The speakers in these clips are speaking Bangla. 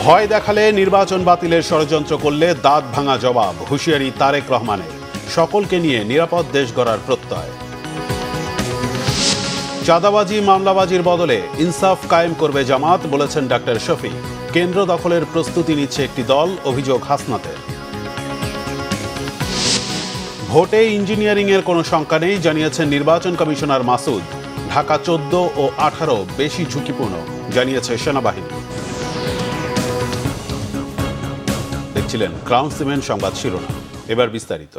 ভয় দেখালে নির্বাচন বাতিলের ষড়যন্ত্র করলে দাঁত ভাঙা জবাব, হুঁশিয়ারি তারেক রহমানের। সকলকে নিয়ে নিরাপদ দেশ গড়ার প্রত্যয়। চাঁদাবাজি মামলাবাজির বদলে ইনসাফ কায়েম করবে জামাত, বলেছেন ডাক্তার শফি। কেন্দ্র দখলের প্রস্তুতি নিচ্ছে একটি দল, অভিযোগ হাসনাতের। ভোটে ইঞ্জিনিয়ারিং এর কোনো শঙ্কা নেই, জানিয়েছেন নির্বাচন কমিশনার মাসুদ। ঢাকা 14 ও 18 বেশি ঝুঁকিপূর্ণ, জানিয়েছে সেনাবাহিনী। দেখছিলেন ক্রাউন সিমেন্ট সংবাদ শিরোনাম, এবার বিস্তারিত।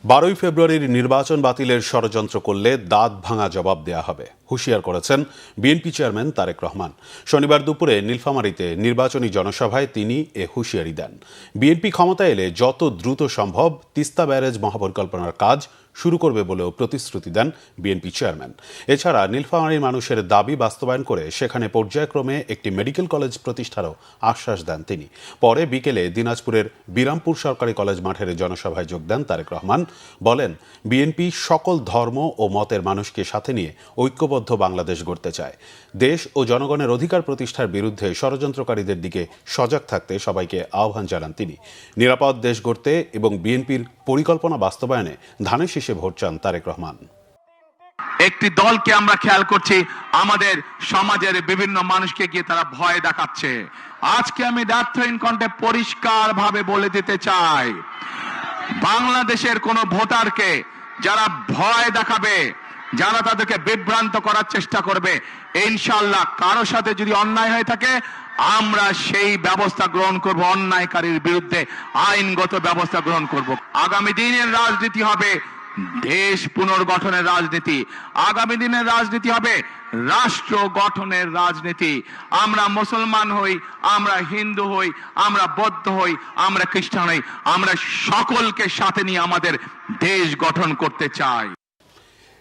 12 ফেব্রুয়ারির নির্বাচন বাতিলের ষড়যন্ত্র করলে দাঁত ভাঙা জবাব দেয়া হবে, হুঁশিয়ার করেছেন বিএনপি চেয়ারম্যান তারেক রহমান। শনিবার দুপুরে নীলফামারীতে নির্বাচনী জনসভায় তিনি এ হুঁশিয়ারি দেন। বিএনপি ক্ষমতায় এলে যত দ্রুত সম্ভব তিস্তা ব্যারেজ মহাপরিকল্পনার কাজ শুরু করবে বলেও প্রতিশ্রুতি দেন বিএনপি চেয়ারম্যান। এছাড়া নীলফামারীর মানুষের দাবি বাস্তবায়ন করে সেখানে পর্যায়ক্রমে একটি মেডিকেল কলেজ প্রতিষ্ঠারও আশ্বাস দেন তিনি। পরে বিকেলে দিনাজপুরের বিরামপুর সরকারি কলেজ মাঠের জনসভায় যোগ দেন তারেক রহমান। বলেন, বিএনপি সকল ধর্ম ও মতের মানুষকে সাথে নিয়ে ঐক্যবদ্ধ বাংলাদেশ গড়তে চায়। দেশ ও জনগণের অধিকার প্রতিষ্ঠার বিরুদ্ধে ষড়যন্ত্রকারীদের দিকে সজাগ থাকতে সবাইকে আহ্বান জানান তিনি। নিরাপদ দেশ গড়তে এবং বিএনপির পরিকল্পনা বাস্তবায়নে ধানের শীষে ভোট চান তারেক রহমান। একটি দলকে আমরা খেয়াল করছি, আমাদের সমাজের বিভিন্ন মানুষকে গিয়ে তারা ভয় দেখাচ্ছে। আজকে আমি দ্ব্যর্থহীন কণ্ঠে পরিষ্কার ভাবে বলে দিতে চাই, বাংলাদেশের কোন ভোটারকে যারা ভয় দেখাবে, যারা তাদেরকে বিভ্রান্ত করার চেষ্টা করবে, ইনশাআল্লাহ কারো সাথে যদি অন্যায় হয়ে থাকে আমরা সেই ব্যবস্থা গ্রহণ করব, অন্যায়কারীর বিরুদ্ধে আইনগত ব্যবস্থা গ্রহণ করব। আগামী দিনের রাজনীতি হবে দেশ পুনর্গঠনের রাজনীতি, আগামী দিনের রাজনীতি হবে রাষ্ট্র গঠনের রাজনীতি। আমরা মুসলমান হই, আমরা হিন্দু হই, আমরা বৌদ্ধ হই, আমরা খ্রিস্টান হই, আমরা সকলকে সাথে নিয়ে আমাদের দেশ গঠন করতে চাই।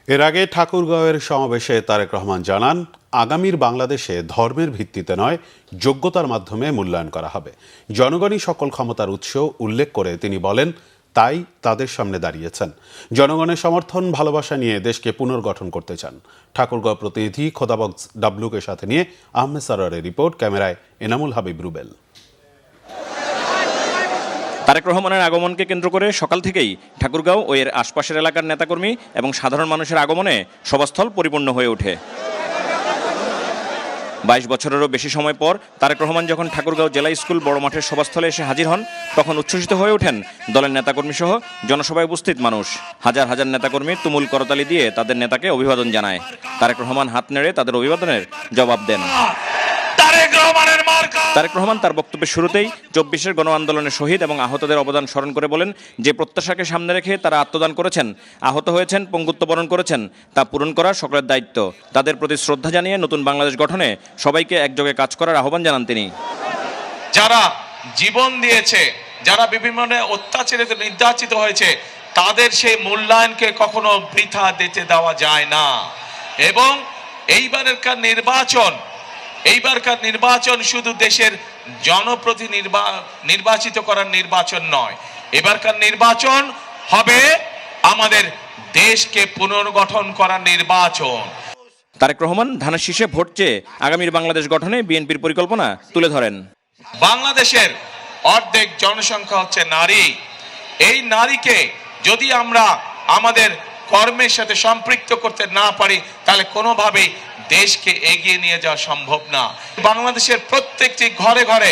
এর আগে ঠাকুরগাঁওয়ের সমাবেশে তারেক রহমান জানান, আগামীর বাংলাদেশে ধর্মের ভিত্তিতে নয়, যোগ্যতার মাধ্যমে মূল্যায়ন করা হবে। জনগণই সকল ক্ষমতার উৎস উল্লেখ করে তিনি বলেন, তাই তাদের সামনে দাঁড়িয়েছেন। জনগণের সমর্থন ভালোবাসা নিয়ে দেশকে পুনর্গঠন করতে চান। ঠাকুরগাঁও প্রতিনিধি খোদাবক্স ডাবলুকে সাথে নিয়ে আহমেদ সারোয়ারের রিপোর্ট, ক্যামেরায় এনামুল হাবিব রুবেল। তারেক রহমানের আগমনকে কেন্দ্র করে সকাল থেকেই ঠাকুরগাঁও ও এর আশপাশের এলাকার নেতাকর্মী এবং সাধারণ মানুষের আগমনে সভাস্থল পরিপূর্ণ হয়ে ওঠে। 22 বছরেরও বেশি সময় পর তারেক রহমান যখন ঠাকুরগাঁও জেলা স্কুল বড় মাঠের সভাস্থলে এসে হাজির হন, তখন উচ্ছ্বসিত হয়ে ওঠেন দলের নেতাকর্মী সহ জনসভায় উপস্থিত মানুষ। হাজার হাজার নেতাকর্মী তুমুল করতালি দিয়ে তাদের নেতাকে অভিবাদন জানায়। তারেক রহমান হাত নেড়ে তাদের অভিবাদনের জবাব দেন। তারেক রহমান তার বক্তব্যের শুরুতেই 24-এর গণ আন্দোলনের শহীদ এবং আহতদের অবদান স্মরণ করে বলেন, যে প্রত্যাশাকে সামনে রেখে তারা আত্মদান করেছেন, আহত হয়েছেন, পঙ্গুত্ব বরণ করেছেন, তা পূরণ করা সকলের দায়িত্ব। তাদের প্রতি শ্রদ্ধা জানিয়ে নতুন বাংলাদেশ গঠনে সবাইকে একযোগে কাজ করার আহ্বান জানান তিনি। যারা জীবন দিয়েছে, যারা বিভিন্ন অত্যাচারিত নির্যাতিত হয়েছে, তাদের সেই মূল্যায়নকে কখনো বৃথা দিতে দেওয়া যায় না। এবং এইবারকার নির্বাচন শুধু দেশের জনপ্রতিনিধি নির্বাচিত করার নির্বাচন নয়, এবারকার নির্বাচন হবে আমাদের দেশকে পুনর্গঠন করার নির্বাচন। তারেক রহমান ধানের শীষে ভোট চেয়ে আগামীর বাংলাদেশ গঠনে বিএনপির পরিকল্পনা তুলে ধরেন। বাংলাদেশের অর্ধেক জনসংখ্যা হচ্ছে নারী। এই নারীকে যদি আমরা আমাদের কর্মের সাথে সম্পৃক্ত করতে না পারি, তাহলে কোনোভাবেই দেশকে এগিয়ে নিয়ে যাওয়া সম্ভব না। বাংলাদেশের প্রত্যেকটি ঘরে ঘরে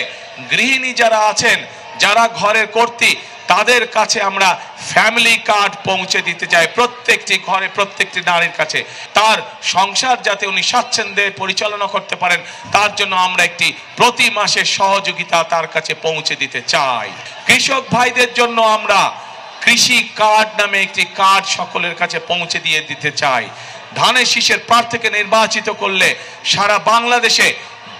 গৃহিণী যারা আছেন, যারা ঘরের কর্ত্রী, তাদের কাছে আমরা ফ্যামিলি কার্ড পৌঁছে দিতে চাই, প্রত্যেকটি ঘরে প্রত্যেকটি নারীর কাছে। তার সংসার যাতে উনি স্বাচ্ছন্দ্যে পরিচালনা করতে পারেন, তার জন্য আমরা একটি প্রতি মাসের সহযোগিতা তার কাছে পৌঁছে দিতে চাই। কৃষক ভাইদের জন্য আমরা কৃষি কার্ড নামে একটি কার্ড সকলের কাছে পৌঁছে দিয়ে দিতে চাই। ধানের শীষের প্রার্থীকে নির্বাচিত করলে সারা বাংলাদেশে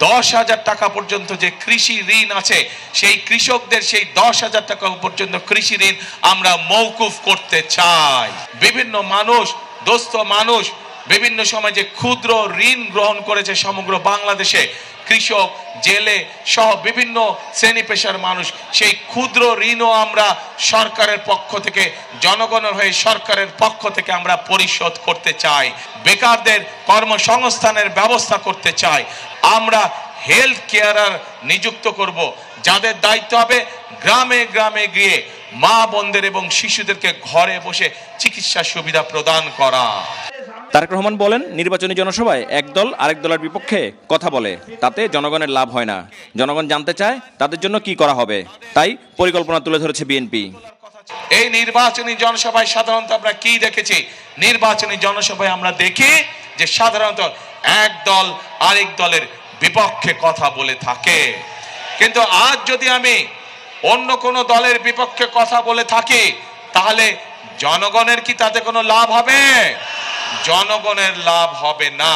10,000 টাকা পর্যন্ত যে কৃষি ঋণ আছে, সেই কৃষকদের সেই 10,000 টাকা পর্যন্ত কৃষি ঋণ আমরা মওকুফ করতে চাই। বিভিন্ন মানুষ, বিভিন্ন সময় যে ক্ষুদ্র ঋণ গ্রহণ করেছে সমগ্র বাংলাদেশে, কৃষক, জেলে সহ বিভিন্ন শ্রেণী পেশার মানুষ, সেই ক্ষুদ্র ঋণও আমরা সরকারের পক্ষ থেকে, জনগণের হয়ে সরকারের পক্ষ থেকে আমরা পরিশোধ করতে চাই। বেকারদের কর্মসংস্থানের ব্যবস্থা করতে চাই। আমরা হেলথ কেয়ারার নিযুক্ত করব, যাদের দায়িত্ব হবে গ্রামে গ্রামে গিয়ে মা বোনদের এবং শিশুদেরকে ঘরে বসে চিকিৎসা সুবিধা প্রদান করা। তারেক রহমান বলেন, নির্বাচনী জনসভায় এক দল আরেক দলের বিপক্ষে কথা বলে, তাতে জনগণের লাভ হয় না। জনগণ জানতে চায় তাদের জন্য কি করা হবে, তাই পরিকল্পনা তুলে ধরেছে বিএনপি। এই নির্বাচনী জনসভায় সাধারণত আমরা কি দেখেছি? নির্বাচনী জনসভায় আমরা দেখি যে সাধারণত এক দল আরেক দলের বিপক্ষে কথা বলে থাকে। কিন্তু আজ যদি আমি অন্য কোনো দলের বিপক্ষে কথা বলে থাকি, তাহলে জনগণের কি তাতে কোনো লাভ হবে? জনগণের লাভ হবে না।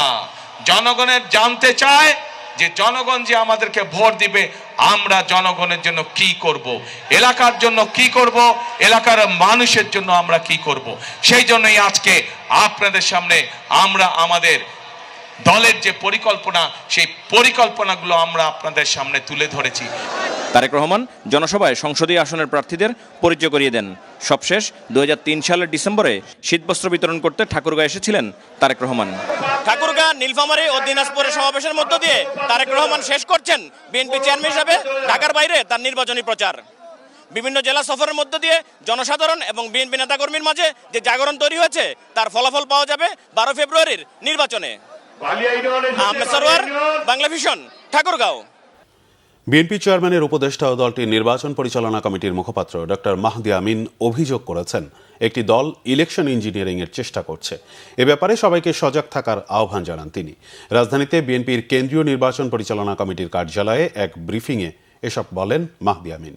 জনগণের জানতে চায় যে জনগণ যে আমাদেরকে ভোট দিবে, আমরা জনগণের জন্য কি করব, এলাকার জন্য কি করব, এলাকার মানুষের জন্য আমরা কি করব। সেই জন্যই আজকে আপনাদের সামনে আমরা আমাদের দলের যে পরিকল্পনা, সেই পরিকল্পনাগুলো আমরা আপনাদের সামনে তুলে ধরেছি। তারেক রহমান জনসভায় সংসদীয় আসনের প্রার্থীদের পরিচয় করিয়ে দেন। সবশেষ 2003 সালের ডিসেম্বরে শীতবস্ত্র বিতরণ করতে ঠাকুরগাঁও এসেছিলেন তারেক রহমান। ঠাকুরগাঁ, নীলফামারী ও দিনাজপুরের সমাবেশের মধ্য দিয়ে তারেক রহমান শেষ করছেন বিএনপি চেয়ারম্যান হিসেবে ঢাকার বাইরে তার নির্বাচনী প্রচার। বিভিন্ন জেলা সফরের মধ্য দিয়ে জনসাধারণ এবং বিএনপি নেতাকর্মীর মাঝে যে জাগরণ তৈরি হয়েছে, তার ফলাফল পাওয়া যাবে 12 ফেব্রুয়ারির নির্বাচনে। আহমেদ সরওয়ার, বাংলা ভিশন, ঠাকুরগাঁও। বিএনপি চেয়ারম্যানের উপদেষ্টা ও দলটির নির্বাচন পরিচালনা কমিটির মুখপাত্র ডক্টর মাহদি আমিন অভিযোগ করেছেন, একটি দল ইলেকশন ইঞ্জিনিয়ারিং এর চেষ্টা করছে। এ ব্যাপারে সবাইকে সজাগ থাকার আহ্বান জানান তিনি। রাজধানীতে বিএনপির কেন্দ্রীয় নির্বাচন পরিচালনা কমিটির কার্যালয়ে এক ব্রিফিংয়ে এসব বলেন মাহদি আমিন।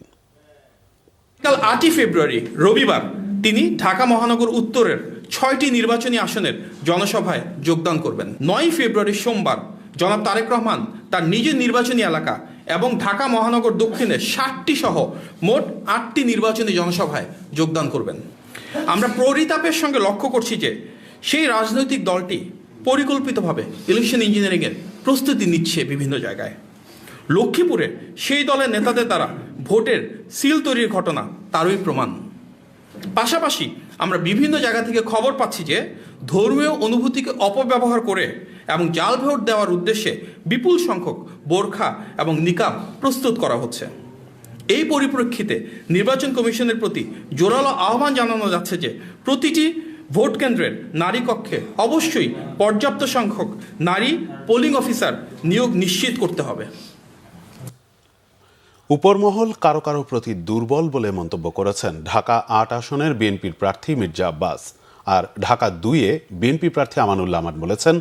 কাল 8 ফেব্রুয়ারি রবিবার তিনি ঢাকা মহানগর উত্তরের 6টি নির্বাচনী আসনের জনসভায় যোগদান করবেন। 9 ফেব্রুয়ারি সোমবার জনাব তারেক রহমান তার নিজের নির্বাচনী এলাকা এবং ঢাকা মহানগর দক্ষিণের 60টি সহ মোট 8টি নির্বাচনী জনসভায় যোগদান করবেন। আমরা পরিতাপের সঙ্গে লক্ষ্য করছি যে সেই রাজনৈতিক দলটি পরিকল্পিতভাবে ইলেকশন ইঞ্জিনিয়ারিংয়ের প্রস্তুতি নিচ্ছে বিভিন্ন জায়গায়। লক্ষ্মীপুরে সেই দলের নেতাদের দ্বারা ভোটের সিল তৈরির ঘটনা তারই প্রমাণ। পাশাপাশি আমরা বিভিন্ন জায়গা থেকে খবর পাচ্ছি যে ধর্মীয় অনুভূতিকে অপব্যবহার করে এবং জাল ভোট দেওয়ার উদ্দেশ্যে বিপুল সংখ্যক বোরখা এবং নিকাব প্রস্তুত করা হচ্ছে। এই পরিপ্রেক্ষিতে নির্বাচন কমিশনের প্রতি জোরালো আহ্বান জানানো যাচ্ছে যে প্রতিটি ভোট কেন্দ্রের নারী কক্ষে অবশ্যই পর্যাপ্ত সংখ্যক নারী পোলিং অফিসার নিয়োগ নিশ্চিত করতে হবে। উপরমহল কারো কারো প্রতি দুর্বল বলে মন্তব্য করেছেন ঢাকা 8 আসনের বিএনপির প্রার্থী মির্জা আব্বাস। আর ঢাকা 2-এ বিএনপি প্রার্থী আমানুল্লাহ আমান বলেছেন,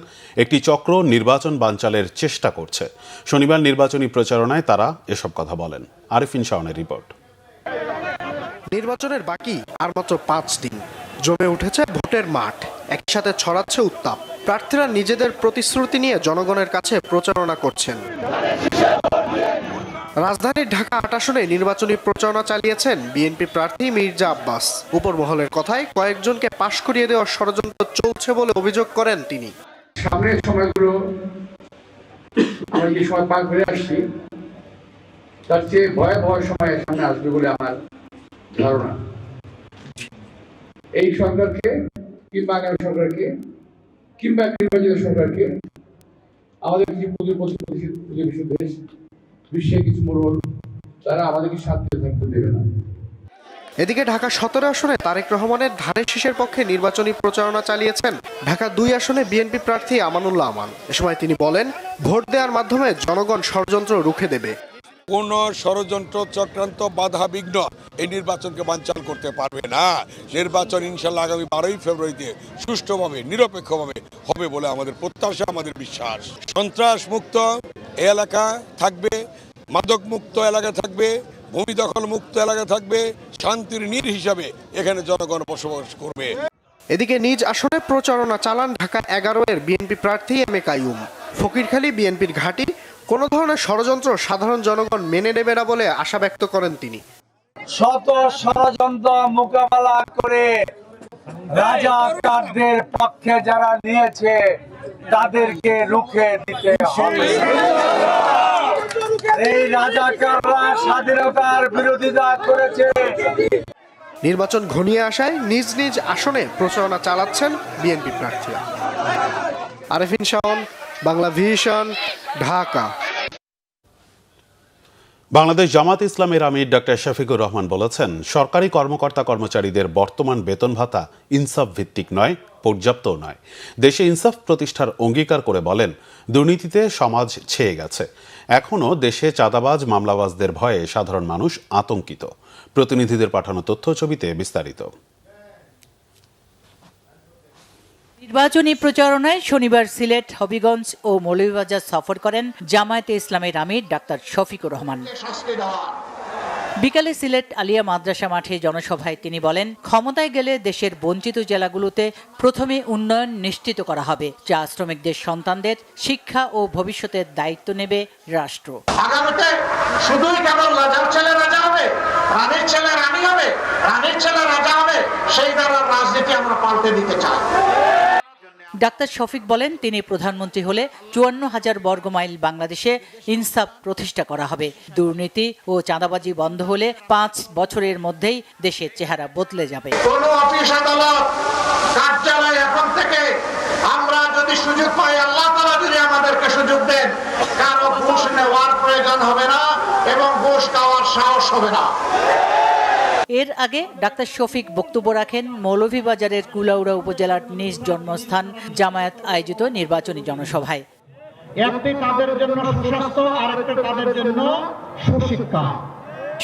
একটি চক্র নির্বাচন বানচালের চেষ্টা করছে। শনিবার নির্বাচনী প্রচারণায় তারা এসব কথা বলেন। আরিফিন শাওনের রিপোর্ট। নির্বাচনের বাকি আর মাত্র 5 দিন, জমে উঠেছে ভোটের মাঠ, একসাথে ছড়াচ্ছে উত্তাপ। প্রার্থীরা নিজেদের প্রতিশ্রুতি নিয়ে জনগণের কাছে প্রচারণা করছেন। রাজধানীর ঢাকা 8 আসনে নির্বাচনী প্রচারণা চালিয়েছেন বিএনপি প্রার্থী মির্জা আব্বাস। উপরমহলের কথায় কয়েকজনকে পাশ করিয়ে দেওয়ার ষড়যন্ত্র চলছে বলে অভিযোগ করেন তিনি। সামনের সময়গুলো আমরা যে সময় পার করে আসছি, তার চেয়ে ভয়াবহ সময় সামনে আসবে বলে আমার ধারণা। এই সরকারকে কিংবা আগামী সরকারকে কিংবা নির্বাচিত সরকারকে আমাদের কিছু প্রতিবেশী দেশ, বিশ্বের কিছু মোড়ল, তারা আমাদেরকে শান্তিতে থাকতে দেবে না। এদিকে ঢাকা 17 আসনে তারেক রহমানের ধানের শীষের পক্ষে নির্বাচনী প্রচারণা চালিয়েছেন ঢাকা 2 আসনে বিএনপি প্রার্থী আমানুল্লাহ আমান। এ সময় তিনি বলেন, ভোট দেওয়ার মাধ্যমে জনগণ ষড়যন্ত্র রুখে দেবে। কোন ষড়যন্ত্র, চক্রান্ত, বাধা বিঘ্ন এই নির্বাচনকে বানচাল করতে পারবে না। নির্বাচন ইনশাল্লাহ আগামী 12 ফেব্রুয়ারিতে সুষ্ঠুভাবে, নিরপেক্ষভাবে হবে বলে আমাদের প্রত্যাশা, আমাদের বিশ্বাস। সন্ত্রাস মুক্ত এলাকা থাকবে, মাদক মুক্ত এলাকা থাকবে, ভূমি দখল মুক্ত এলাকা থাকবে, শান্তির নীড় হিসাবে এখানে জনগণ বসবাস করবে। এদিকে নিজ আসনে প্রচারণা চালান ঢাকা 11-এর বিএনপি প্রার্থী এম এ কাইয়ুম। ফকিরখালী বিএনপির ঘাঁটি, কোনো ধরনের ষড়যন্ত্র সাধারণ জনগণ মেনে নেবে না বলে আশা ব্যক্ত করেন তিনি। শত ষড়যন্ত্র মোকাবেলা করে রাজাকারদের পক্ষে যারা নিয়েছে তাদেরকে রুখে দিতে হবে। এই রাজাকাররা স্বাধীনতার বিরোধিতা করেছে। নির্বাচন ঘনিয়ে আসায় নিজ নিজ আসনে প্রচারণা চালাচ্ছেন বিএনপি প্রার্থীরা। আরিফিন শাওন, বাংলা ভিশন, ঢাকা। বাংলাদেশ জামাত ইসলামের আমির ডক্টর শফিকুর রহমান বলেছেন, সরকারি কর্মকর্তা কর্মচারীদের বর্তমান বেতন ভাতা ইনসাফ ভিত্তিক নয়, পর্যাপ্তও নয়। দেশে ইনসাফ প্রতিষ্ঠার অঙ্গীকার করে বলেন, দুর্নীতিতে সমাজ ছেয়ে গেছে। এখনও দেশে চাঁদাবাজ মামলাবাজদের ভয়ে সাধারণ মানুষ আতঙ্কিত। প্রতিনিধিদের পাঠানো তথ্য ছবিতে বিস্তারিত। নির্বাচনী প্রচারণায় শনিবার সিলেট, হবিগঞ্জ ও মৌলভীবাজার সফর করেন জামায়াতে ইসলামের আমির ডাক্তার শফিকুর রহমান। বিকালে সিলেট আলিয়া মাদ্রাসা মাঠে জনসভায় তিনি বলেন, ক্ষমতায় গেলে দেশের বঞ্চিত জেলাগুলোতে প্রথমে উন্নয়ন নিশ্চিত করা হবে, যা শ্রমিকদের সন্তানদের শিক্ষা ও ভবিষ্যতের দায়িত্ব নেবে রাষ্ট্র। আগামীতে শুধুই কেবল রাজার ছেলে রাজা হবে, রানীর ছেলে রানী হবে, রানীর ছেলে রাজা হবে, সেই ধরনের রাজনীতি আমরা পাল্টে দিতে চাই। ডাক্তার শফিক বলেন, তিনি প্রধানমন্ত্রী হলে 54,000 বর্গমাইল বাংলাদেশে ইনসাফ প্রতিষ্ঠা করা হবে। দুর্নীতি ও চাঁদাবাজি বন্ধ হলে 5 বছরের মধ্যেই দেশের চেহারা বদলে যাবে। কোন অফিস আদালত কার্যালয় এখন থেকে আমরা যদি সুযোগ পাই, আল্লাহ তাআলা যদি আমাদেরকে সুযোগ দেন, কারো ঘুষ নেওয়ার প্রয়োজন হবে না এবং ঘুষ খাওয়ার সাহস হবে না। এর আগে ডাক্তার শফিক বক্তব্য রাখেন মৌলভীবাজারের কুলাউড়া উপজেলার নিজ জন্মস্থান জামায়াত আয়োজিত নির্বাচনী জনসভায়। একটি তাদের জন্য সুস্বাস্থ্য, আরেকটি তাদের জন্য সুশিক্ষা।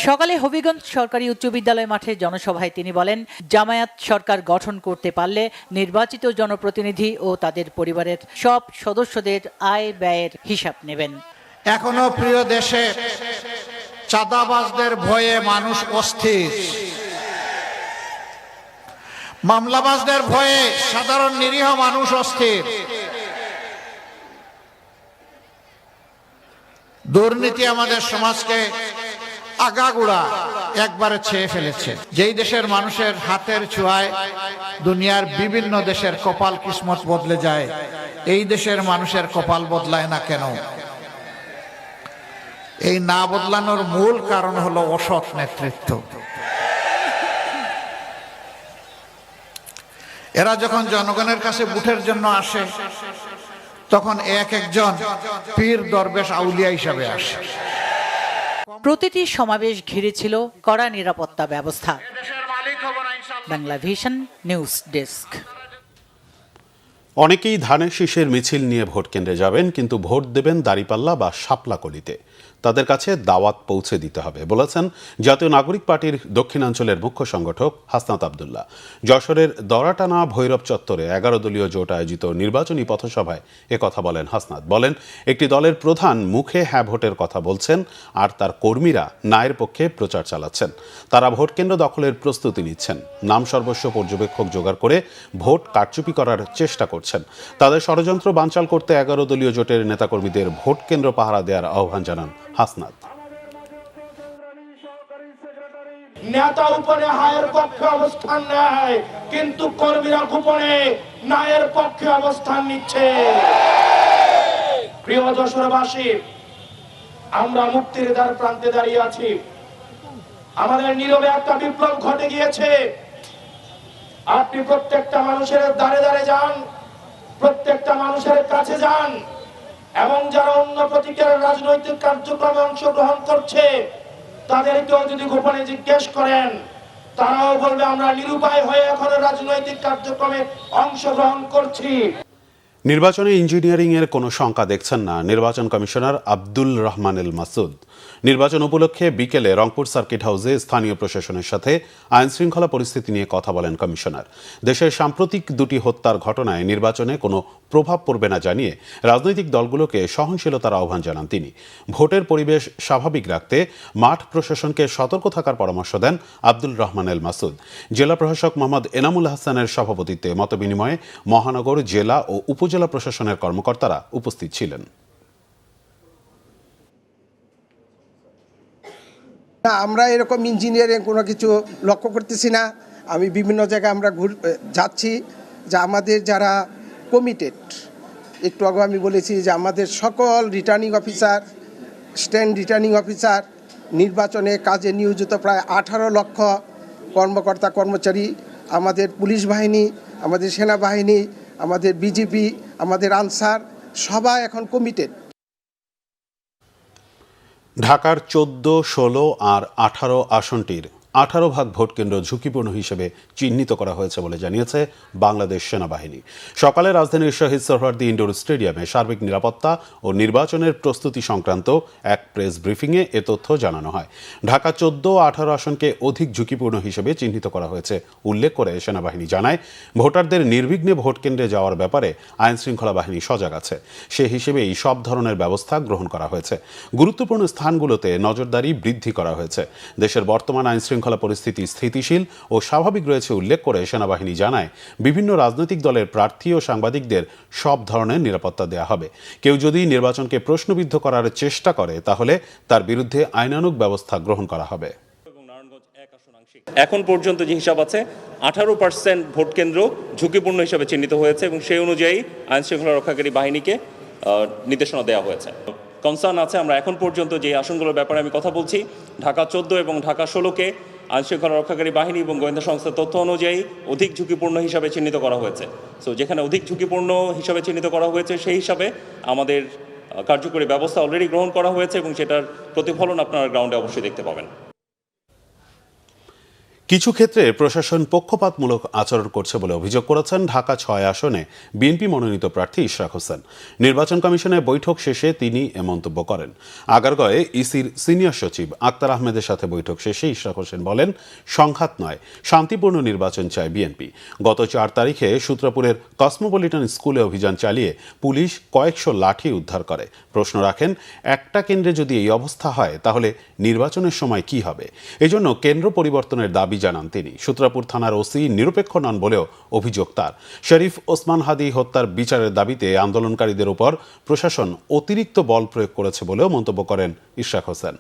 সকালে হবিগঞ্জ সরকারি উচ্চ বিদ্যালয় মাঠে জনসভায় তিনি বলেন, জামায়াত সরকার গঠন করতে পারলে নির্বাচিত জনপ্রতিনিধি ও তাদের পরিবারের সব সদস্যদের আয় ব্যয়ের হিসাব নেবেন। এখনো প্রিয় দেশে চাঁদাবাজদের ভয়ে মানুষ অস্থির, মামলাবাজদের ভয়ে সাধারণ নিরীহ মানুষ অস্থির। দুর্নীতি আমাদের সমাজকে আগাগোড়া একবারে ছেয়ে ফেলেছে। যেই দেশের মানুষের হাতের ছোঁয়ায় দুনিয়ার বিভিন্ন দেশের কপাল কিসমত বদলে যায়, এই দেশের মানুষের কপাল বদলায় না কেন? এই না বদলানোর মূল কারণ হলো অসৎ নেতৃত্ব। এরা যখন জনগণের কাছে ভোটের জন্য আসে, তখন এক একজন পীর দরবেশ আউলিয়া হিসাবে আসে। প্রতিটি সমাবেশ ঘিরে ছিল কড়া নিরাপত্তা ব্যবস্থা। Bangla vision news desk. অনেকেই ধানের শীষের মিছিল নিয়ে ভোট কেন্দ্রে যাবেন, কিন্তু ভোট দেবেন দাঁড়িপাল্লা বা শাপলাকলিতে। তাদের কাছে দাওয়াত পৌঁছে দিতে হবে বলেছেন জাতীয় নাগরিক পার্টির দক্ষিণাঞ্চলের মুখ্য সংগঠক হাসনাত আবদুল্লাহ। যশোরের দরাটানা ভৈরব চত্বরে 11 দলীয় জোট আয়োজিত নির্বাচনী পথসভায় একথা বলেন হাসনাত। বলেন, একটি দলের প্রধান মুখে হ্যাঁ ভোটের কথা বলছেন আর তার কর্মীরা নায়ের পক্ষে প্রচার চালাচ্ছেন। তারা ভোট কেন্দ্র দখলের প্রস্তুতি নিচ্ছেন, নাম সর্বস্ব পর্যবেক্ষক জোগাড় করে ভোট কারচুপি করার চেষ্টা করছেন। তাদের ষড়যন্ত্র বানচাল করতে 11 দলীয় জোটের নেতাকর্মীদের ভোট কেন্দ্র পাহারা দেওয়ার আহ্বান জানান হাসনাত। নেতা উপরে হায়ের পক্ষে অবস্থান নেয়, কিন্তু কর্মীরা গোপনে নায়ের পক্ষে অবস্থান নিচ্ছে। প্রিয় যশোরবাসী, আমরা মুক্তির দ্বার প্রান্তে দাঁড়িয়ে আছি। আমাদের নীরবে একটা বিপ্লব ঘটে গিয়েছে। আপনি প্রত্যেকটা মানুষের দ্বারে দ্বারে যান, প্রত্যেকটা মানুষের কাছে যান, এবং যারা অন্য প্রতীকের রাজনৈতিক কার্যক্রমে অংশগ্রহণ করছে তাদেরকেও যদি গোপনে জিজ্ঞেস করেন, তারাও বলবে আমরা নিরুপায় হয়ে এখন রাজনৈতিক কার্যক্রমে অংশগ্রহণ করছি। নির্বাচনে ইঞ্জিনিয়ারিং এর কোনো শঙ্কা দেখছেন না নির্বাচন কমিশনার আব্দুল রহমান এল মাসুদ। নির্বাচন উপলক্ষে বিকেলে রংপুর সার্কিট হাউসে স্থানীয় প্রশাসনের সাথে আইন শৃঙ্খলা পরিস্থিতি নিয়ে কথা বলেন কমিশনার। দেশের সাম্প্রতিক দুটি হত্যার ঘটনায় নির্বাচনে কোনো প্রভাব পড়বে না জানিয়ে রাজনৈতিক দলগুলোকে সহনশীলতার আহ্বান জানান তিনি। ভোটের পরিবেশ স্বাভাবিক রাখতে মাঠ প্রশাসনকে সতর্ক থাকার পরামর্শ দেন আব্দুল রহমান এল মাসুদ। জেলা প্রশাসক মোহাম্মদ এনামুল হাসানের সভাপতিত্বে মতবিনিময়ে মহানগর, জেলা ও উপজেলা প্রশাসনের কর্মকর্তারা উপস্থিত ছিলেন। আমরা এরকম ইঞ্জিনিয়ারিং কোনো কিছু লক্ষ্য করতেছি না। আমি বিভিন্ন জায়গায় আমরা যাচ্ছি, যে আমাদের যারা কমিটেড, একটু আগে আমি বলেছি যে আমাদের সকল returning officer, stand returning officer, নির্বাচনে কাজে নিয়োজিত প্রায় 18 লক্ষ কর্মকর্তা কর্মচারী, আমাদের পুলিশ বাহিনী, আমাদের সেনাবাহিনী, আমাদের বিজিবি, আমাদের আনসার, সবাই এখন কমিটেড। ঢাকার 14, 16 আর 18 আসনটির 18 ভাগ ভোট কেন্দ্র ঝুঁকিপূর্ণ হিসেবে চিহ্নিত করা হয়েছে বলে জানিয়েছে বাংলাদেশ সেনাবাহিনী। সকালে রাজধানীর শহীদ সোহরাওয়ার্দী ইনডোর স্টেডিয়ামে সার্বিক নিরাপত্তা ও নির্বাচনের প্রস্তুতি সংক্রান্ত এক প্রেস ব্রিফিংয়ে এ তথ্য জানানো হয়। ঢাকা 14 ও 18 আসনকে অধিক ঝুঁকিপূর্ণ হিসেবে চিহ্নিত করা হয়েছে উল্লেখ করে সেনাবাহিনী জানায়, ভোটারদের নির্বিঘ্নে ভোট কেন্দ্রে যাওয়ার ব্যাপারে আইনশৃঙ্খলা বাহিনী সজাগ আছে। সে হিসেবেই সব ধরনের ব্যবস্থা গ্রহণ করা হয়েছে। গুরুত্বপূর্ণ স্থানগুলোতে নজরদারি বৃদ্ধি করা হয়েছে। দেশের বর্তমান আইনশৃঙ্খলা পরিস্থিতি স্থিতিশীল ও স্বাভাবিক রয়েছে উল্লেখ করে সেনাবাহিনী জানায়, বিভিন্ন রাজনৈতিক দলের প্রার্থী ও সাংবাদিকদের সব ধরনের নিরাপত্তা দেওয়া হবে। কেউ যদি নির্বাচনকে প্রশ্নবিদ্ধ করার চেষ্টা করে তাহলে তার বিরুদ্ধে আইনানুগ ব্যবস্থা গ্রহণ করা হবে। এখন পর্যন্ত যে হিসাব আছে 18% ভোট কেন্দ্র ঝুঁকিপূর্ণ হিসাবে চিহ্নিত হয়েছে এবং সেই অনুযায়ী আইনশৃঙ্খলা রক্ষাকারী বাহিনীকে নির্দেশনা দেওয়া হয়েছে। কনসার্ন আছে, আমরা এখন পর্যন্ত যে আসনগুলোর ব্যাপারে আমি কথা বলছি, ঢাকা 14 এবং ঢাকা 16কে আইনশৃঙ্খলা রক্ষাকারী বাহিনী এবং গোয়েন্দা সংস্থার তথ্য অনুযায়ী অধিক ঝুঁকিপূর্ণ হিসাবে চিহ্নিত করা হয়েছে। সো যেখানে অধিক ঝুঁকিপূর্ণ হিসাবে চিহ্নিত করা হয়েছে সেই হিসাবে আমাদের কার্যকরী ব্যবস্থা অলরেডি গ্রহণ করা হয়েছে এবং সেটার প্রতিফলন আপনারা গ্রাউন্ডে অবশ্যই দেখতে পাবেন। কিছু ক্ষেত্রে প্রশাসন পক্ষপাতমূলক আচরণ করছে বলে অভিযোগ করেছেন ঢাকা 6 আসনে বিএনপি মনোনীত প্রার্থী ইশরাক হোসেন। নির্বাচন কমিশনের বৈঠক শেষে তিনি এ মন্তব্য করেন। আগারগাঁয়ে ইসির সিনিয়র সচিব আক্তার আহমেদের সাথে বৈঠক শেষে ইশরাক হোসেন বলেন, সংঘাত নয়, শান্তিপূর্ণ নির্বাচন চায় বিএনপি। গত 4 তারিখে সূত্রাপুরের কসমোপলিটন স্কুলে অভিযান চালিয়ে পুলিশ কয়েকশো লাঠি উদ্ধার করে। প্রশ্ন রাখেন, একটা কেন্দ্রে যদি এই অবস্থা হয় তাহলে নির্বাচনের সময় কি হবে? এজন্য কেন্দ্র পরিবর্তনের দাবি জানান তিনি। সূত্রাপুর থানার ওসি নিরপেক্ষ নন বলেও অভিযোগ তার। শরীফ ওসমান হাদি হত্যার বিচারের দাবিতে আন্দোলনকারীদের উপর প্রশাসন অতিরিক্ত বল প্রয়োগ করেছে বলেও মন্তব্য করেন ইশরাক হোসেন।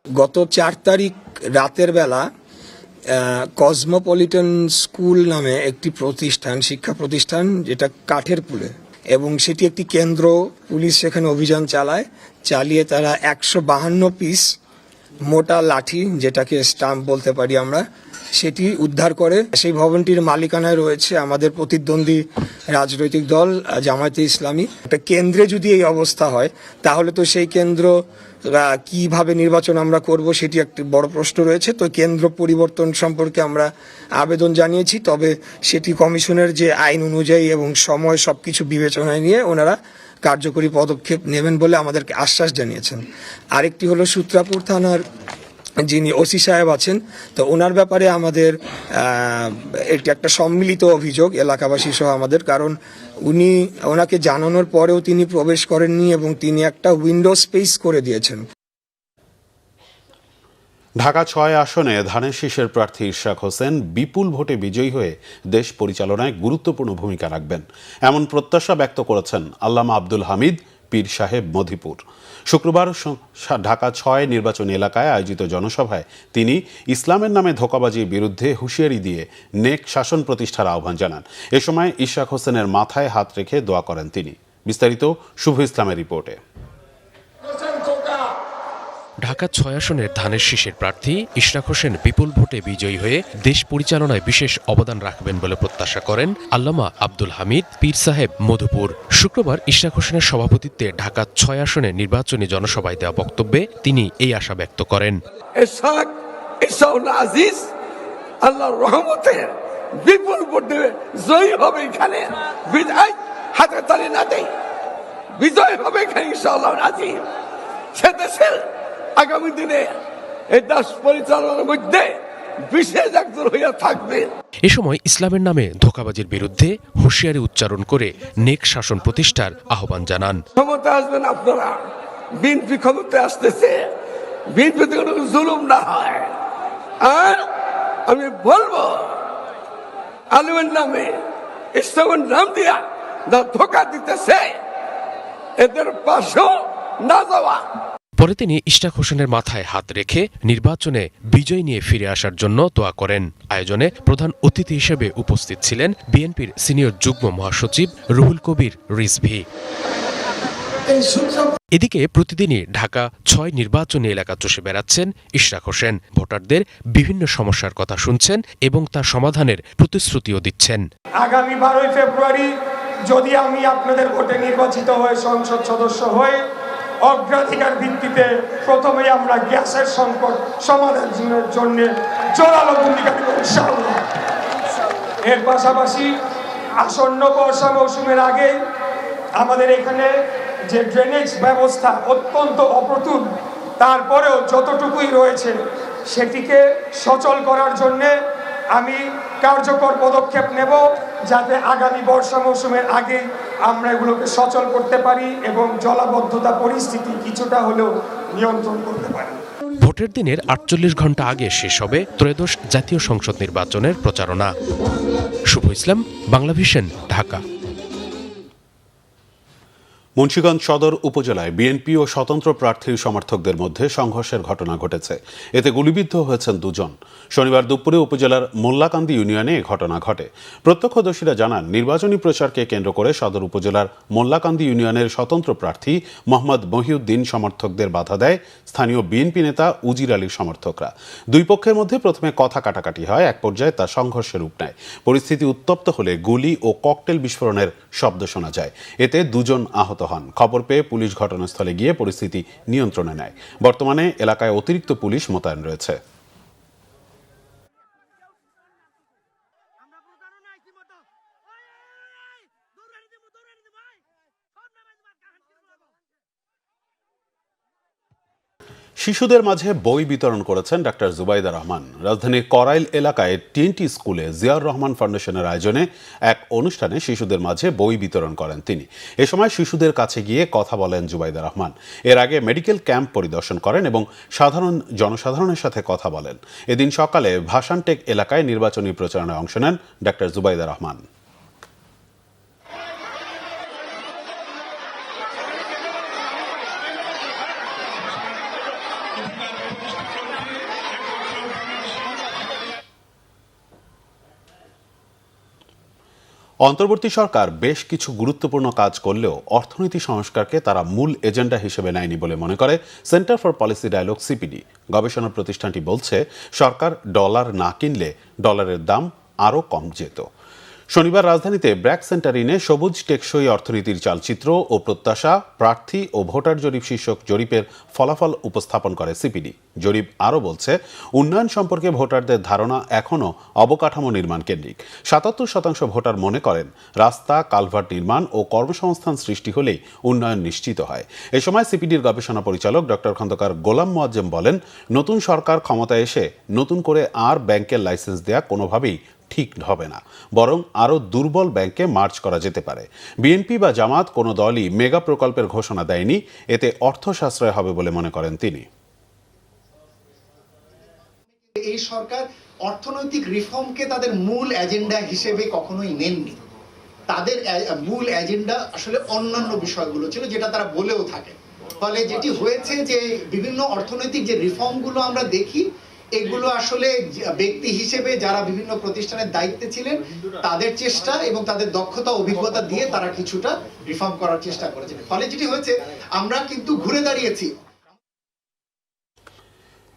গত 4 তারিখ রাতের বেলা কসমোপলিটন স্কুল নামে একটি প্রতিষ্ঠান, শিক্ষা প্রতিষ্ঠান, যেটা কাঠের পুলে, এবং সেটি একটি কেন্দ্র। পুলিশ সেখানে অভিযান চালিয়ে তারা 152 পিস মোটা লাঠি, যেটাকে স্টাম্প বলতে পারি আমরা, সেটি উদ্ধার করে। সেই ভবনটির মালিকানায় রয়েছে আমাদের প্রতিদ্বন্দ্বী রাজনৈতিক দল জামায়াতে ইসলামী। একটা কেন্দ্রে যদি এই অবস্থা হয় তাহলে তো সেই কেন্দ্র কিভাবে নির্বাচন আমরা করব সেটি একটি বড় প্রশ্ন রয়েছে। তো কেন্দ্র পরিবর্তন সম্পর্কে আমরা আবেদন জানিয়েছি, তবে সেটি কমিশনের যে আইন অনুযায়ী এবং সময় সবকিছু বিবেচনায় নিয়ে ওনারা কার্যকরী পদক্ষেপ নেবেন বলে আমাদেরকে আশ্বাস জানিয়েছেন। আরেকটি হলো সূত্রাপুর থানার যিনি ওসি সাহেব আছেন, তো ওনার ব্যাপারে আমাদের এটি একটা সম্মিলিত অভিযোগ এলাকাবাসী সহ আমাদের, কারণ ওনাকে জানানোর পরেও তিনি প্রবেশ করেননি এবং তিনি একটা উইন্ডো স্পেস করে দিয়েছেন। ঢাকা 6 আসনে ধানের শীষের প্রার্থী ইশরাক হোসেন বিপুল ভোটে বিজয়ী হয়ে দেশ পরিচালনায় গুরুত্বপূর্ণ ভূমিকা রাখবেন, এমন প্রত্যাশা ব্যক্ত করেছেন আল্লামা আব্দুল হামিদ পীর সাহেব মধিপুর। শুক্রবার ঢাকা 6 নির্বাচনী এলাকায় আয়োজিত জনসভায় তিনি ইসলামের নামে ধোঁকাবাজির বিরুদ্ধে হুঁশিয়ারি দিয়ে নেক শাসন প্রতিষ্ঠার আহ্বান জানান। এ সময় ইশরাক হোসেনের মাথায় হাত রেখে দোয়া করেন তিনি। বিস্তারিত শুভ ইসলামের রিপোর্টে। ঢাকা 6 আসনের ধানের শীষের প্রার্থী ইশরাক হোসেন বিপুল ভোটে বিজয়ী হয়ে দেশ পরিচালনায় বিশেষ অবদান রাখবেন বলে প্রত্যাশা করেন আল্লামা আব্দুল হামিদ পীর সাহেব মধুপুর। শুক্রবার ইশরাক হোসেনের সভাপতিত্বে ঢাকা 6 আসনে নির্বাচনী জনসভায় দেওয়া বক্তব্যে তিনি এই আশা ব্যক্ত করেন। আল্লাহর রহমতে বিপুল ভোটে জয়ী হবে, এখানে বিজয় হাতে তালি না দেয়, বিজয় হবে এখানে ইনশাআল্লাহ আজিম। সে দেশের আগামী দিনে এই দেশ পরিচালনার মধ্যে বিশেষ একজন হইয়া থাকবে। এ সময় ইসলামের নামে ধোঁকাবাজির বিরুদ্ধে হুঁশিয়ারি উচ্চারণ করে নেক শাসন প্রতিষ্ঠার আহ্বান জানান। ক্ষমতা আসবেন আপনারা, বিএনপি ক্ষমতা আসতেছে, বিএনপিতে কোনো জুলুম না হয়। আর আমি বলবো আলমের নামে, ইসলামের নাম দিয়া যা ধোঁকা দিতেছে এদের পাশেও না যাওয়া। পরে তিনি ইশরাক হোসেনের মাথায় হাত রেখে নির্বাচনে বিজয় নিয়ে ফিরে আসার জন্য দোয়া করেন। আয়োজনে প্রধান অতিথি হিসেবে উপস্থিত ছিলেন বিএনপির সিনিয়র যুগ্ম মহাসচিব রুহুল কবির রিজভী। এদিকে প্রতিদিনই ঢাকা 6 নির্বাচনী এলাকা চষে বেড়াচ্ছেন ইশরাক হোসেন। ভোটারদের বিভিন্ন সমস্যার কথা শুনছেন এবং তার সমাধানের প্রতিশ্রুতিও দিচ্ছেন। আগামী 12 ফেব্রুয়ারি যদি আমি আপনাদের ভোটে নির্বাচিত হয়ে সংসদ সদস্য হই, অগ্রাধিকার ভিত্তিতে প্রথমেই আমরা গ্যাসের সংকট সমাধানের জন্য জোরালো ভূমিকা নেব ইনশাআল্লাহ। এর পাশাপাশি আসন্ন বর্ষা মৌসুমের আগে আমাদের এখানে যে ড্রেনেজ ব্যবস্থা অত্যন্ত অপ্রতুল, তারপরেও যতটুকুই রয়েছে সেটিকে সচল করার জন্যে আমি কার্যকর পদক্ষেপ নেব, যাতে আগামী বর্ষা মৌসুমের আগে আমরা এগুলোকে সচল করতে পারি এবং জলাবদ্ধতা পরিস্থিতি কিছুটা হলেও নিয়ন্ত্রণ করতে পারি। ভোটের দিনের ৪৮ ঘন্টা আগে শেষ হবে ত্রয়োদশ জাতীয় সংসদ নির্বাচনের প্রচারণা। শুভ ইসলাম, বাংলাভিশন, ঢাকা। মুন্সিগঞ্জ সদর উপজেলায় বিএনপি ও স্বতন্ত্র প্রার্থীর সমর্থকদের মধ্যে সংঘর্ষের ঘটনা ঘটেছে। এতে গুলিবিদ্ধ হয়েছেন দুজন। শনিবার দুপুরে উপজেলার মোল্লাকান্দি ইউনিয়নে এ ঘটনা ঘটে। প্রত্যক্ষদর্শীরা জানান, নির্বাচনী প্রচারকে কেন্দ্র করে সদর উপজেলার মোল্লাকান্দি ইউনিয়নের স্বতন্ত্র প্রার্থী মোহাম্মদ মহিউদ্দিন সমর্থকদের বাধা দেয় স্থানীয় বিএনপি নেতা উজির আলীর সমর্থকরা। দুই পক্ষের মধ্যে প্রথমে কথা কাটাকাটি হয়, এক পর্যায়ে তা সংঘর্ষের রূপ নেয়। পরিস্থিতি উত্তপ্ত হলে গুলি ও ককটেল বিস্ফোরণের শব্দ শোনা যায়। এতে দুজন আহত হন। খবর পেয়ে পুলিশ ঘটনাস্থলে গিয়ে পরিস্থিতি নিয়ন্ত্রণে নেয়। বর্তমানে এলাকায় অতিরিক্ত পুলিশ মোতায়েন রয়েছে। শিশুদের মাঝে বই বিতরণ করেছেন ডাক্তার জুবাইদা রহমান। রাজধানীর করাইল এলাকায় টিএনটি স্কুলে জিয়াউর রহমান ফাউন্ডেশনের আয়োজনে এক অনুষ্ঠানে শিশুদের মাঝে বই বিতরণ করেন তিনি। এ সময় শিশুদের কাছে গিয়ে কথা বলেন জুবাইদা রহমান। এর আগে মেডিকেল ক্যাম্প পরিদর্শন করেন এবং জনসাধারণের সাথে কথা বলেন। এদিন সকালে ভাসানটেক এলাকায় নির্বাচনী প্রচারণায় অংশ নেন ডাক্তার জুবাইদা রহমান। অন্তর্বর্তী সরকার বেশ কিছু গুরুত্বপূর্ণ কাজ করলেও অর্থনীতি সংস্কারকে তারা মূল এজেন্ডা হিসেবে নেয়নি বলে মনে করে Centre for Policy Dialogue CPD. গবেষণা প্রতিষ্ঠানটি বলছে, সরকার ডলার না কিনলে ডলারের দাম আরও কম যেত। শনিবার রাজধানীতে ব্র্যাক সেন্টার ইনে সবুজ টেকসই অর্থনীতির চালচিত্র ও প্রত্যাশা, প্রার্থী ও ভোটার জরিপ শীর্ষক জরিপের ফলাফল উপস্থাপন করে সিপিডি। জরিপ আরও বলছে, উন্নয়ন সম্পর্কে ভোটারদের ধারণা এখনও অবকাঠামো নির্মাণ কেন্দ্রিক। ৭৭% ভোটার মনে করেন রাস্তা, কালভার্ট নির্মাণ ও কর্মসংস্থান সৃষ্টি হলেই উন্নয়ন নিশ্চিত হয়। এ সময় সিপিডির গবেষণা পরিচালক ডক্টর খন্দকার গোলাম মোয়াজ্জেম বলেন, নতুন সরকার ক্ষমতায় এসে নতুন করে আর ব্যাংকের লাইসেন্স দেয়া কোনোভাবেই ঠিক হবে না, বরং আরও দুর্বল ব্যাংকে মার্জ করা যেতে পারে। বিএনপি বা জামাত কোনো দলই মেগা প্রকল্পের ঘোষণা দেয়নি, এতে অর্থ সাশ্রয় হবে বলে মনে করেন তিনি। এই সরকার অর্থনৈতিক রিফর্মকে তাদের মূল এজেন্ডা হিসেবে কখনোই নেননি। তাদের মূল এজেন্ডা আসলে অন্যান্য বিষয়গুলো ছিল, যেটা তারা বলেও থাকে। ফলে যেটি হয়েছে যে বিভিন্ন অর্থনৈতিক যে রিফর্মগুলো আমরা দেখি, এগুলো আসলে ব্যক্তি হিসেবে যারা বিভিন্ন প্রতিষ্ঠানের দায়িত্বে ছিলেন তাদের চেষ্টা এবং তাদের দক্ষতা অভিজ্ঞতা দিয়ে তারা কিছুটা রিফর্ম করার চেষ্টা করেছেন। ফলে যেটি হয়েছে, আমরা কিন্তু ঘুরে দাঁড়িয়েছি।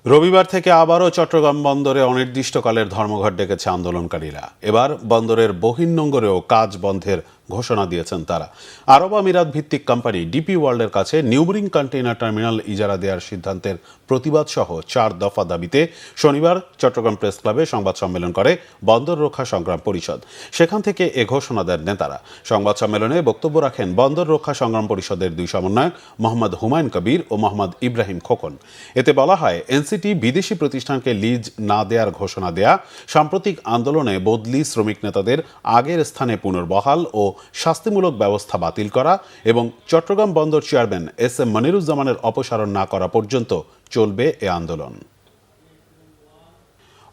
রবিবার থেকে আবারও চট্টগ্রাম বন্দরে অনির্দিষ্টকালের ধর্মঘট ডেকেছে আন্দোলনকারীরা। এবার বন্দরের বহির্নোঙরেও কাজ বন্ধের ঘোষণা দিয়েছেন তারা। আরব আমিরাত ভিত্তিক কোম্পানি ডিপি ওয়ার্ল্ডের কাছে নিউবরিং কন্টেইনার টার্মিনাল ইজারা দেওয়ার সিদ্ধান্তের প্রতিবাদ সহ 4 দফা দাবিতে শনিবার চট্টগ্রাম প্রেস ক্লাবে সংবাদ সম্মেলন করে বন্দর রক্ষা সংগ্রাম পরিষদ। সেখান থেকে এ ঘোষণা দেন নেতারা। সংবাদ সম্মেলনে বক্তব্য রাখেন বন্দর রক্ষা সংগ্রাম পরিষদের 2 সমন্বয়ক মোহাম্মদ হুমায়ুন কবির ও মোহাম্মদ ইব্রাহিম খোকন। এতে বলা হয়, এনসিটি বিদেশি প্রতিষ্ঠানকে লিজ না দেওয়ার ঘোষণা দেয়া, সাম্প্রতিক আন্দোলনে বদলি শ্রমিক নেতাদের আগের স্থানে পুনর্বহাল ও শাস্তিমূলক ব্যবস্থা বাতিল করা এবং চট্টগ্রাম বন্দর চেয়ারম্যান এস.এম. মনিরুজ্জামানের অপসারণ না করা পর্যন্ত চলবে এ আন্দোলন।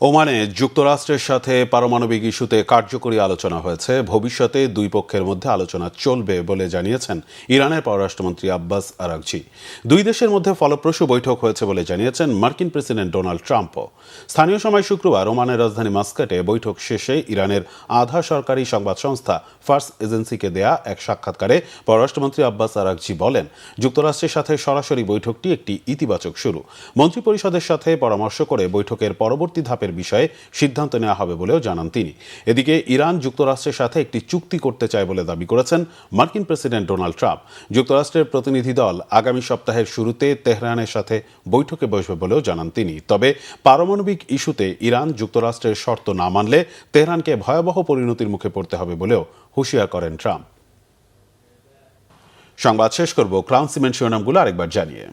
ওমানে যুক্তরাষ্ট্রের সাথে পারমাণবিক ইস্যুতে কার্যকরী আলোচনা হয়েছে। ভবিষ্যতে দুই পক্ষের মধ্যে আলোচনা চলবে বলে জানিয়েছেন ইরানের পররাষ্ট্রমন্ত্রী আব্বাস আরাগচি। দুই দেশের মধ্যে ফলপ্রসূ বৈঠক হয়েছে বলে জানিয়েছেন মার্কিন প্রেসিডেন্ট ডোনাল্ড ট্রাম্পও। স্থানীয় সময় শুক্রবার ওমানের রাজধানী মাস্কাটে বৈঠক শেষে ইরানের আধা সরকারি সংবাদ সংস্থা ফার্স এজেন্সিকে দেয়া এক সাক্ষাৎকারে পররাষ্ট্রমন্ত্রী আব্বাস আরাগচি বলেন, যুক্তরাষ্ট্রের সাথে সরাসরি বৈঠকটি একটি ইতিবাচক শুরু। মন্ত্রিপরিষদের সাথে পরামর্শ করে বৈঠকের পরবর্তী ধাপে চাপের বিষয়ে সিদ্ধান্ত নেওয়া হবে বলেও জানান তিনি। এদিকে ইরান যুক্তরাষ্ট্রের সাথে একটি চুক্তি করতে চায় বলে দাবি করেছেন মার্কিন প্রেসিডেন্ট ডোনাল্ড ট্রাম্প। যুক্তরাষ্ট্রের প্রতিনিধি দল আগামী সপ্তাহের শুরুতে তেহরানের সাথে বৈঠকে বসবে বলেও জানান তিনি। তবে পারমাণবিক ইস্যুতে ইরান যুক্তরাষ্ট্রের শর্ত না মানলে তেহরানকে ভয়াবহ পরিণতির মুখে পড়তে হবে বলেও হুঁশিয়ার করেন ট্রাম্প। সংবাদ শেষ করব ক্রাউন সিমেন্ট শিরোনামগুলো আরেকবার জানিয়ে।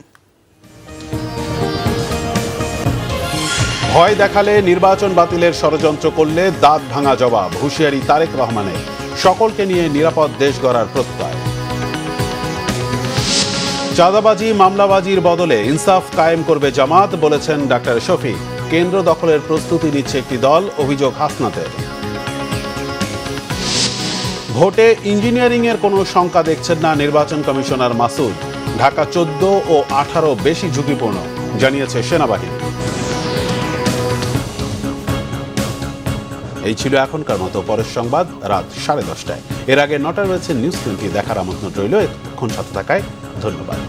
ভয় দেখালে নির্বাচন বাতিলের ষড়যন্ত্র করলে দাঁত ভাঙা জবাব, হুঁশিয়ারি তারেক রহমানের। সকলকে নিয়ে নিরাপদ দেশ গড়ার প্রত্যয়। চাঁদাবাজি মামলাবাজির বদলে ইনসাফ কায়েম করবে জামাত, বলেছেন ডাক্তার শফিক। কেন্দ্র দখলের প্রস্তুতি নিচ্ছে একটি দল, অভিযোগ হাসনাতের। ভোটে ইঞ্জিনিয়ারিং এর কোনো শঙ্কা দেখছেন না নির্বাচন কমিশনার মাসুদ। ঢাকা 14 ও 18 বেশি ঝুঁকিপূর্ণ, জানিয়েছে সেনাবাহিনী। এই ছিল এখনকার মতো। পরের সংবাদ রাত 10:30টায়। এর আগে 9টায় রয়েছে নিউজ 20। দেখার আমন্ত্রণ রইল। এখন সাথে থাকায় ধন্যবাদ।